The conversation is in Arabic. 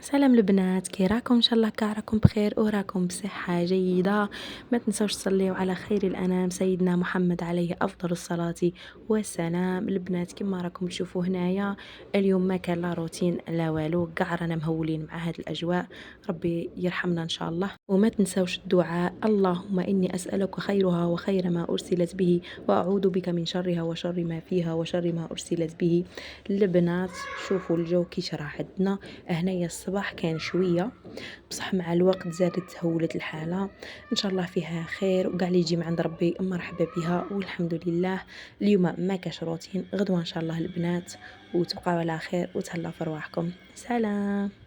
سلام البنات، كي راكم؟ ان شاء الله راكم بخير وراكم بصحة جيدة. ما تنسوش تصليوا على خير الانام سيدنا محمد عليه افضل الصلاة والسلام. البنات كما راكم تشوفوا هنايا اليوم ما كان لا روتين لا والو، كاع رانا مهولين مع هاد الاجواء. ربي يرحمنا ان شاء الله. وما تنسوش الدعاء، اللهم اني اسالك خيرها وخير ما ارسلت به، واعوذ بك من شرها وشر ما فيها وشر ما ارسلت به. البنات شوفوا الجو كي شرح عندنا هنايا. الصباح كان شويه بصح مع الوقت زادت تهولت الحاله. ان شاء الله فيها خير، وقاع اللي يجي من عند ربي مرحبا بها والحمد لله. اليوم ما كاش روتين، غدوه ان شاء الله البنات، وتبقاو على خير وتهلاو في رواحكم. سلام.